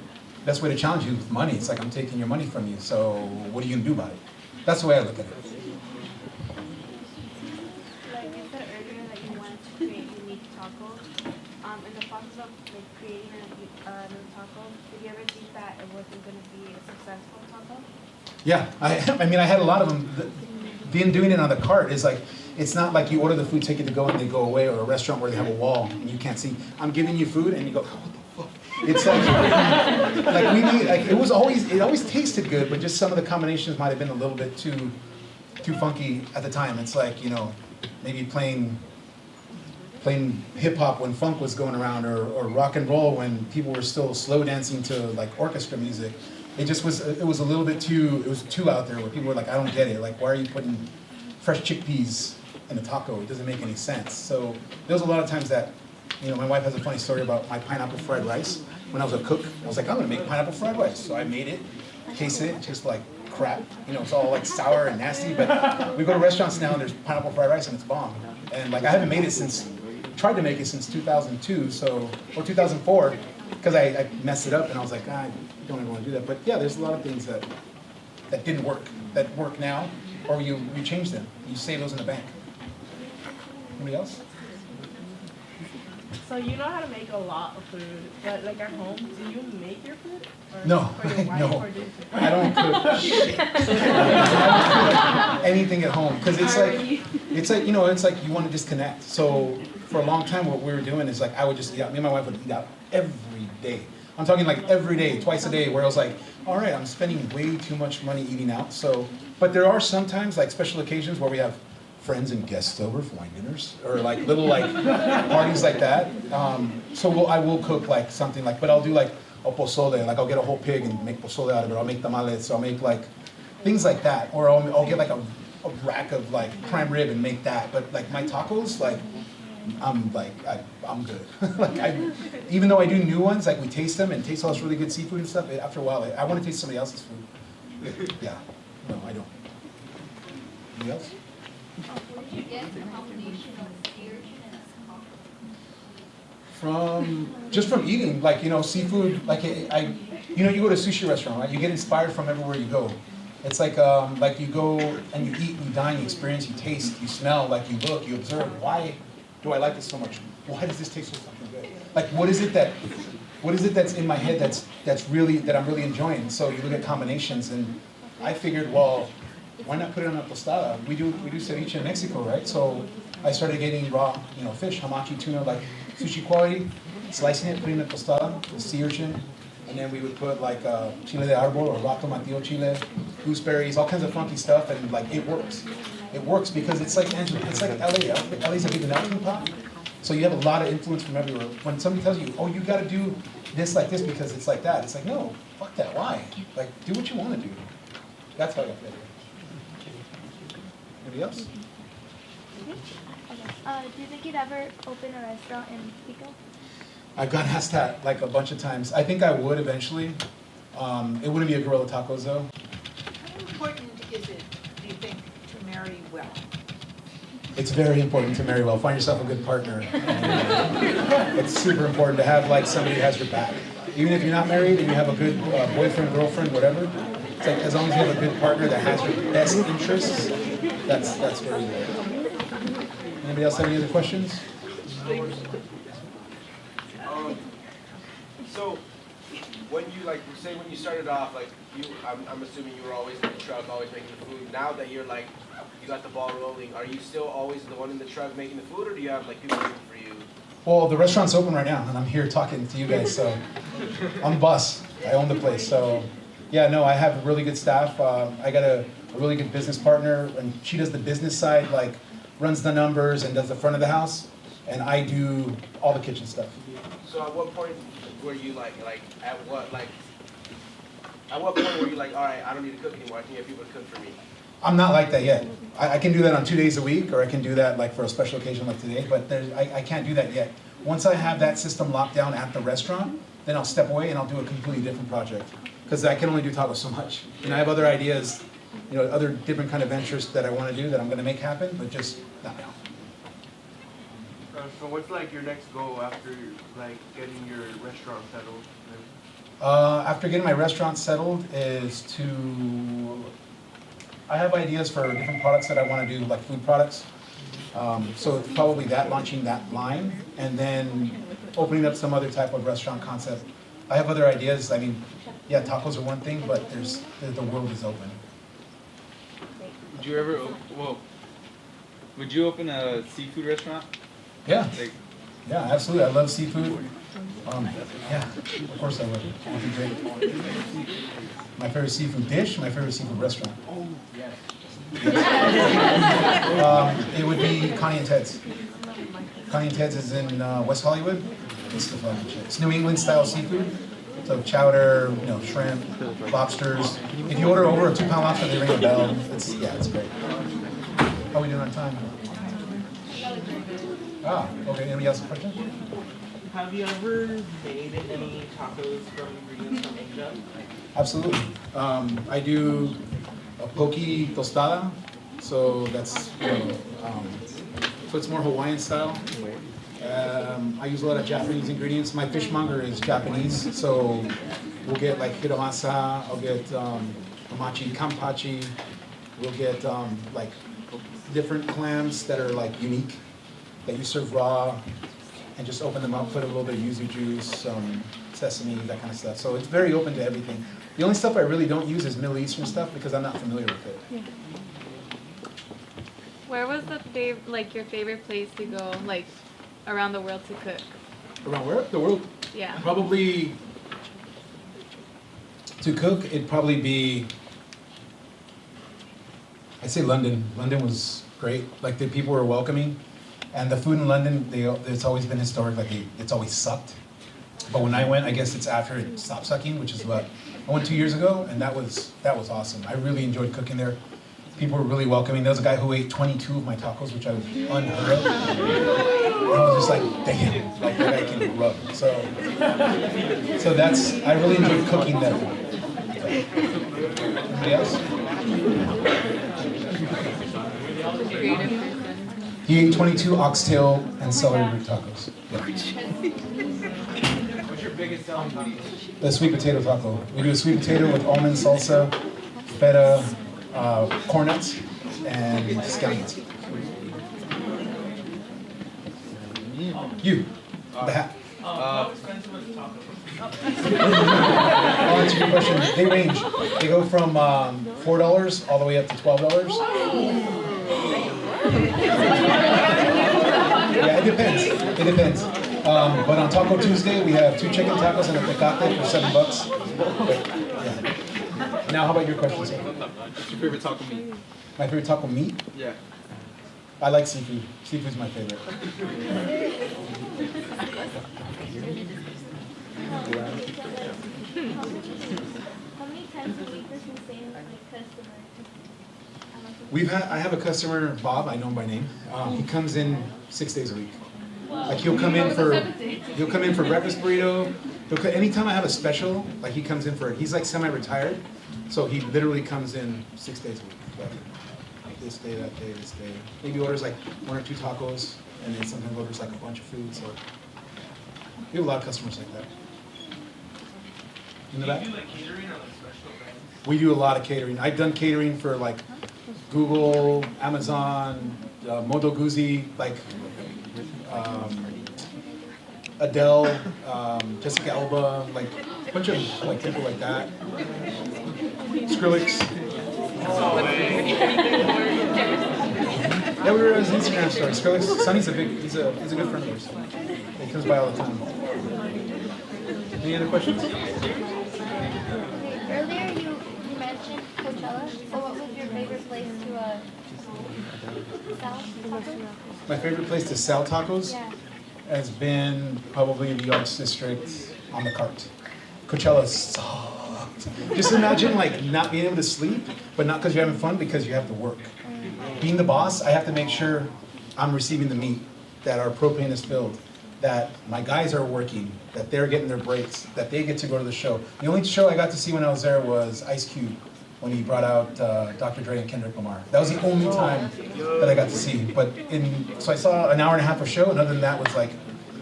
best way to challenge you with money. It's like, I'm taking your money from you, so what are you gonna do about it? That's the way I look at it. Like you said earlier that you wanted to create unique tacos. In the process of like creating a new taco, did you ever think that it wasn't going to be a successful taco? Yeah, I mean, I had a lot of them. Being doing it on the cart is like, it's not like you order the food, take it to go, and they go away, or a restaurant where they have a wall and you can't see. I'm giving you food, and you go, oh, what the fuck? It's like we need, like it always tasted good, but just some of the combinations might have been a little bit too funky at the time. It's like, you know, maybe playing hip hop when funk was going around, or rock and roll when people were still slow dancing to like orchestra music. It was a little bit too out there where people were like, I don't get it. Like, why are you putting fresh chickpeas in a taco? It doesn't make any sense. So there was a lot of times that, you know, my wife has a funny story about my pineapple fried rice. When I was a cook, I was like, I'm gonna make pineapple fried rice. So I made it, tasted it, just like crap. You know, it's all like sour and nasty, but we go to restaurants now and there's pineapple fried rice and it's bomb. And like, I haven't made it tried to make it since 2002, or 2004, because I messed it up and I was like, I don't even want to do that. But yeah, there's a lot of things that didn't work, that work now, or you change them. You save those in the bank. Anybody else? So you know how to make a lot of food, but like at home, do you make your food? Or No, for your wife, no. or do you- I don't cook shit. I don't cook anything at home, because it's like, you know, it's like you want to disconnect. So for a long time, what we were doing is like, I would just eat out. Me and my wife would eat out every day. I'm talking like every day, twice a day, where I was like, all right, I'm spending way too much money eating out. So, but there are sometimes like special occasions where we have friends and guests over for wine dinners, or like little like parties like that. So I will cook like something like, but I'll do like a pozole, like I'll get a whole pig and make pozole out of it. I'll make tamales, I'll make like things like that, or I'll get like a rack of like prime rib and make that. But like my tacos, like I'm good. Like even though I do new ones, like we taste them and taste all this really good seafood and stuff. After a while, I want to taste somebody else's food. Yeah, no, I don't. Anybody else? Where did you get the combination of sea urchin and From eating, like, you know, seafood, like you know, you go to a sushi restaurant, right? You get inspired from everywhere you go. It's like you go and you eat, you dine, you experience, you taste, you smell, like you look, you observe. Why do I like this so much? Why does this taste so fucking good? Like, what is it that's in my head that I'm really enjoying? So you look at combinations, and I figured, well, why not put it on a tostada? We do ceviche in Mexico, right? So I started getting raw, you know, fish, hamachi, tuna, like sushi quality, slicing it, putting it in a tostada, the sea urchin, and then we would put like chile de árbol or rato matillo chile, gooseberries, all kinds of funky stuff, and like it works. It works because it's like LA. LA's a big melting pot, so you have a lot of influence from everywhere. When somebody tells you, oh, you got to do this like this because it's like that, it's like, no, fuck that. Why? Like, do what you want to do. That's how I feel. Anybody else? Do you think you'd ever open a restaurant in Pico? I've got asked that like a bunch of times. I think I would eventually. It wouldn't be a Gorilla Tacos though. How important is it, do you think, to marry well? It's very important to marry well. Find yourself a good partner. It's super important to have like somebody who has your back. Even if you're not married and you have a good boyfriend, girlfriend, whatever. It's like as long as you have a good partner that has your best interests, that's very good. Anybody else have any other questions? So, when you when you started off, like I'm assuming you were always in the truck, always making the food. Now that you're like, you got the ball rolling, are you still always the one in the truck making the food, or do you have like people working for you Well, the restaurant's open right now, and I'm here talking to you guys, so I'm the boss. I own the place, so yeah, no, I have a really good staff. I got a really good business partner, and she does the business side, like runs the numbers and does the front of the house, and I do all the kitchen stuff. So at what point were you at what point were you like, all right, I don't need to cook anymore, I can get people to cook for me? I'm not like that yet. I can do that on 2 days a week, or I can do that like for a special occasion like today, but I can't do that yet. Once I have that system locked down at the restaurant, then I'll step away and I'll do a completely different project. Because I can only do tacos so much. And I have other ideas, other different kind of ventures that I want to do that I'm going to make happen, but just not now. So what's like your next goal after like getting your restaurant settled? After getting my restaurant settled I have ideas for different products that I want to do, like food products. So it's probably launching that line, and then opening up some other type of restaurant concept. I have other ideas. I mean, yeah, tacos are one thing, but the world is open. Would you open a seafood restaurant? Yeah. Like, Yeah, absolutely. I love seafood. Yeah, of course I would. It would be great. My favorite seafood dish, my favorite seafood restaurant. Oh, yes. It would be Connie and Ted's. Connie and Ted's is in West Hollywood. It's the fucking shit. It's New England style seafood. So chowder, shrimp, lobsters. If you order over a 2-pound lobster, they ring a bell. It's great. How are we doing on time? Okay. Anybody else have questions? Have you ever made any tacos from ingredients from Asia? Absolutely. I do a poke tostada, so that's so it's more Hawaiian style. I use a lot of Japanese ingredients. My fishmonger is Japanese, so we'll get like hiramasa. I'll get hamachi, kampachi. We'll get like different clams that are like unique that you serve raw, and just open them up, put a little bit of yuzu juice, sesame, that kind of stuff. So it's very open to everything. The only stuff I really don't use is Middle Eastern stuff because I'm not familiar with it. Yeah. Where was your favorite place to go, like, around the world to cook? Around where? The world? Yeah. Probably, to cook, it'd probably be, I'd say London. London was great. Like, the people were welcoming. And the food in London, it's always been historic, like it's always sucked. But when I went, I guess it's after it stopped sucking, which is I went 2 years ago, and that was awesome. I really enjoyed cooking there. People were really welcoming. There was a guy who ate 22 of my tacos, which I was unheard of. And I was just like, damn, like that guy can rub. So I really enjoyed cooking there. Anybody else? He ate 22 oxtail and celery root tacos. Yeah. What's your biggest selling taco? The sweet potato taco. We do a sweet potato with almond salsa, feta, corn nuts, and scallions. You, the hat. How expensive is taco? I'll answer your question. They range. They go from $4 all the way up to $12. Yeah, it depends. It depends. But on Taco Tuesday, we have 2 chicken tacos and a tecate for $7. But, yeah. Now, how about your question, sir? what's your favorite taco meat? My favorite taco meat? Yeah. I like seafood. Seafood's my favorite. How many times a week does the same customer? I have a customer, Bob, I know him by name. He comes in 6 days a week. Like he'll come in for breakfast burrito. Anytime I have a special, like he comes in for it. He's like semi-retired, so he literally comes in 6 days a week. Like this day, that day, this day. Maybe orders like 1 or 2 tacos, and then sometimes orders like a bunch of food. So we have a lot of customers like that. In the back? Do you do like catering or like special events? We do a lot of catering. I've done catering for like Google, Amazon, Moto Guzzi, like Adele, Jessica Alba, like a bunch of like people like that. Skrillex. Yeah, we were on his Instagram story. Skrillex, Sonny's he's a good friend of ours. He comes by all the time. Any other questions? Earlier you mentioned Coachella, so what was your favorite place to sell tacos? My favorite place to sell tacos Yeah. has been probably the Arts District on the cart. Coachella sucked. Just imagine like not being able to sleep, but not because you're having fun, because you have to work. Being the boss, I have to make sure I'm receiving the meat, that our propane is filled, that my guys are working, that they're getting their breaks, that they get to go to the show. The only show I got to see when I was there was Ice Cube, when he brought out Dr. Dre and Kendrick Lamar. That was the only time that I got to see. So I saw an hour and a half of show, and other than that was like,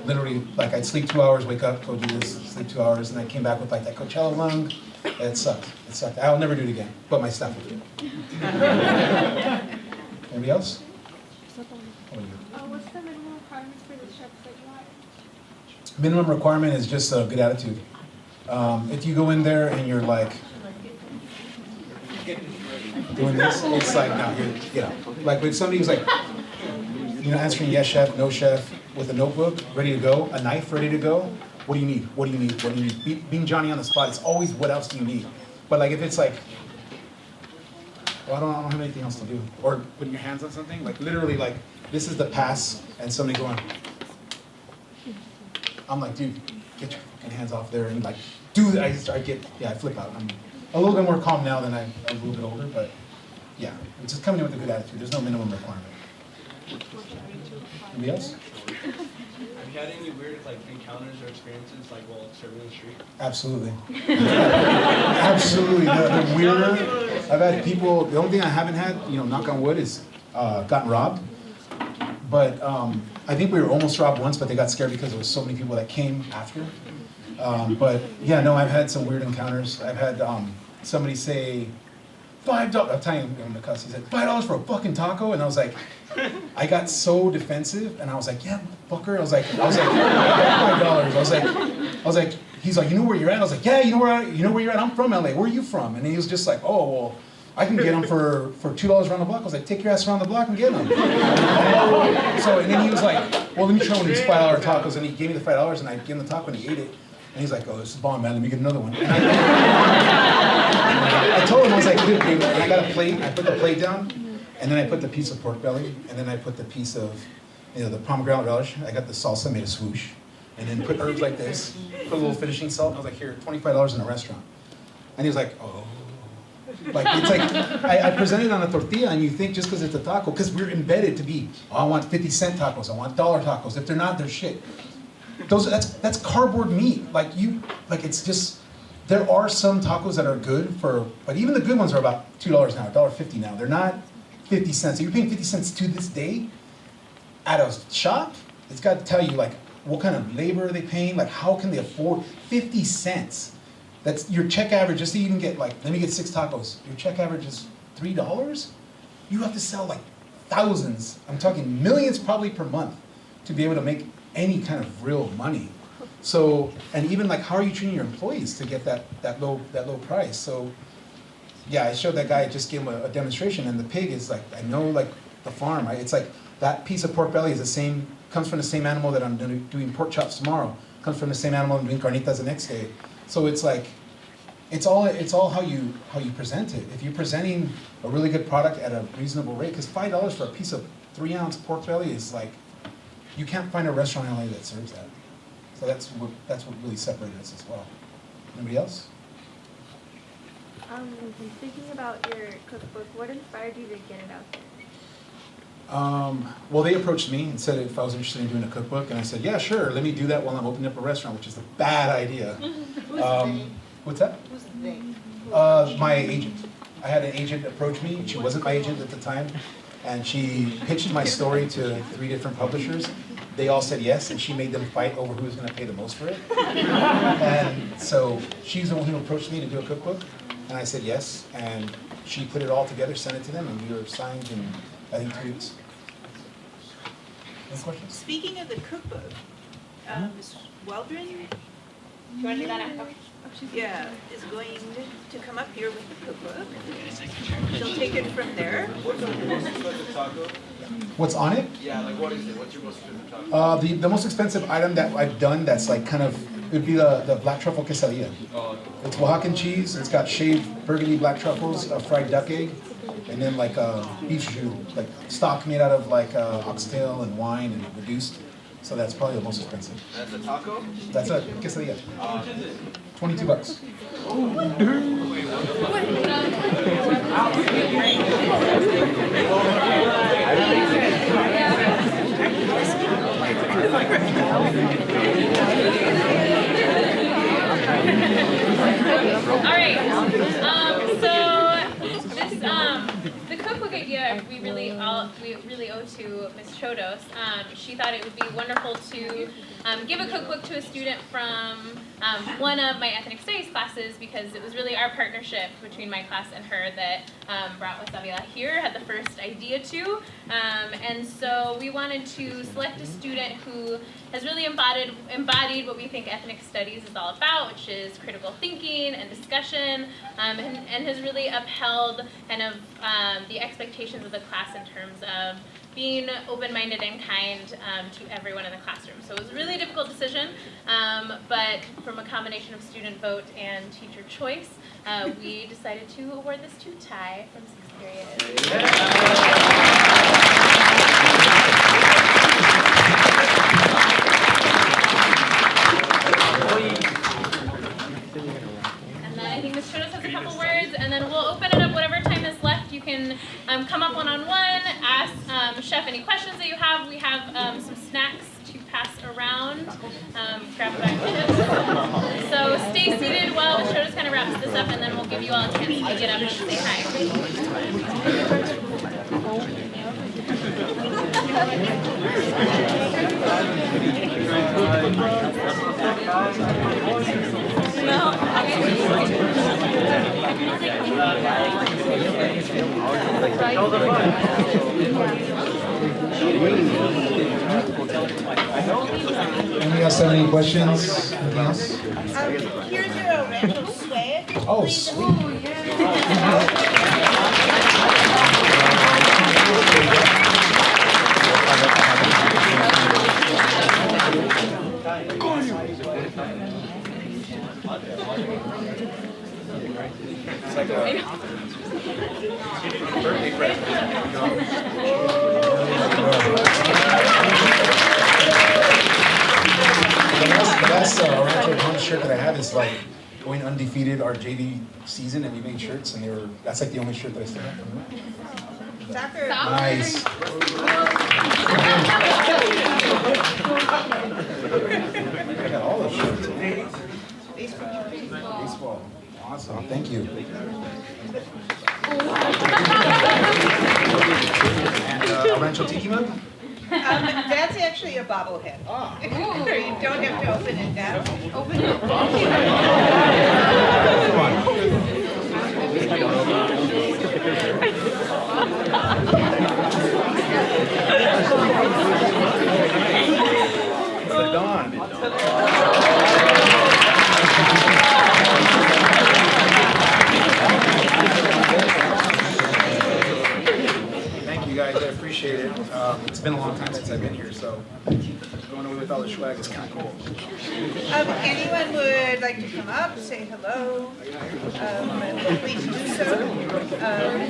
literally, like I'd sleep 2 hours, wake up, go do this, sleep 2 hours, and I came back with like that Coachella lung. It sucked. It sucked. I'll never do it again, but my staff will do it. Anybody else? What's the minimum requirements for the chefs that you hire? Minimum requirement is just a good attitude. If you go in there and you're like doing this, it's like, no, like when somebody was like, answering yes chef, no chef, with a notebook, ready to go, a knife ready to go, what do you need? What do you need? What do you need? Being Johnny on the spot, it's always what else do you need? But like if it's like, well, I don't have anything else to do. Or putting your hands on something, like literally like, this is the pass, and somebody going, I'm like, dude, get your fucking hands off there, and like, dude, I flip out. I'm a little bit more calm now than I'm a little bit older, but yeah, it's just coming in with a good attitude. There's no minimum requirement. Anybody else? Have you had any weird like encounters or experiences like while serving the street? Absolutely. Absolutely. The weirder, I've had people, the only thing I haven't had, knock on wood, is gotten robbed. But I think we were almost robbed once, but they got scared because there was so many people that came after. But yeah, no, I've had some weird encounters. I've had somebody say, $5, I'm telling him the cuss, he said, $5 for a fucking taco? And I was like, I got so defensive, and I was like, yeah, fucker. I was like, $5. I was like, he's like, you know where you're at? I was like, yeah, you know where you're at? I'm from LA. Where are you from? And he was just like, oh, well, I can get them for $2 around the block. I was like, take your ass around the block and get them. And then he was like, well, let me try one of these $5 tacos. And he gave me the $5, and I gave him the taco, and he ate it. And he's like, oh, this is bomb, man. Let me get another one. And I told him, I was like, dude, and I got a plate. I put the plate down, and then I put the piece of pork belly, and then I put the piece of, the pomegranate relish. I got the salsa, made a swoosh, and then put herbs like this, put a little finishing salt. I was like, here, $25 in a restaurant. And he was like, oh. Like, it's like, I presented on a tortilla, and you think just because it's a taco, because we're embedded to be, I want 50-cent tacos, I want $1 tacos. If they're not, they're shit. That's cardboard meat. It's just, there are some tacos that are good but even the good ones are about $2 now, $1.50 now. They're not 50 cents. So you're paying 50 cents to this day at a shop. It's got to tell you what kind of labor are they paying? How can they afford 50 cents? That's your check average. Just so you can get let me get 6 tacos. Your check average is $3. You have to sell thousands. I'm talking millions probably per month to be able to make any kind of real money. So, and even how are you treating your employees to get that low price? So, yeah, I showed that guy, I just gave him a demonstration, and the pig is I know the farm, right? It's that piece of pork belly is comes from the same animal that I'm doing pork chops tomorrow, comes from the same animal I'm doing carnitas the next day. So it's it's all how you present it. If you're presenting a really good product at a reasonable rate, because $5 for a piece of 3-ounce pork belly is you can't find a restaurant in LA that serves that. So that's what really separated us as well. Anybody else? Thinking about your cookbook, what inspired you to get it out there? Well, they approached me and said if I was interested in doing a cookbook, and I said, yeah, sure, let me do that while I'm opening up a restaurant, which is a bad idea. What's that? Who's they? My agent. I had an agent approach me. She wasn't my agent at the time, and she pitched my story to 3 different publishers. They all said yes, and she made them fight over who was going to pay the most for it. And so she's the one who approached me to do a cookbook, and I said yes, and she put it all together, sent it to them, and we were signed in, I think, 2 weeks. Any questions? Speaking of the cookbook, Ms. Weldron, you want to do that now? Okay. Yeah, is going to come up here with the cookbook. She'll take it from there. What's your most expensive taco? What's on it? Yeah, like what is it? What's your most expensive taco? The most expensive item that I've done that's like kind of, it would be the black truffle quesadilla. It's Oaxacan cheese, it's got shaved burgundy black truffles, a fried duck egg, and then like beef stew, like stock made out of like oxtail and wine and reduced. So that's probably the most expensive. That's a taco? That's a quesadilla. $22. All right. So this the cookbook idea we really owe to Ms. Chodos. She thought it would be wonderful to give a cookbook to a student from one of my ethnic studies classes, because it was really our partnership between my class and her that brought West Avila here, had the first idea to. And so we wanted to select a student who has really embodied what we think ethnic studies is all about, which is critical thinking and discussion, and has really upheld kind of the expectations of the class in terms of being open-minded and kind to everyone in the classroom. So it was a really difficult decision, but from a combination of student vote and teacher choice, we decided to award this to Ty from 6th period. And then I think Ms. Chodos has a couple words, and then we'll open it up whatever time is left. You can come up one-on-one, ask Chef any questions that you have. We have some snacks to pass around. Grab a bag of chips. So stay seated while Ms. Chodos kind of wraps this up, and then we'll give you all a chance to get up and say hi. Anybody else have any questions? Anything else? Here's your Rancho sway. Oh, sweet. It's like a birthday present. The last Rancho Punch shirt that I have is like going undefeated our JV season, and we made shirts, and that's like the only shirt that I still have from them. Soccer. Nice. I got all those shirts. Baseball. Awesome. Thank you. And a Rancho Tiki mug? That's actually a bobblehead. Ah. You don't have to open it now. Open it. Thank you guys, I appreciate it. It's been a long time since I've been here, so going away with all the swag is kind of cool. Anyone would like to come up, say hello, please do so.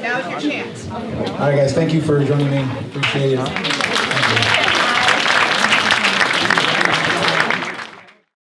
Now's your chance. All right, guys, thank you for joining me. Appreciate it.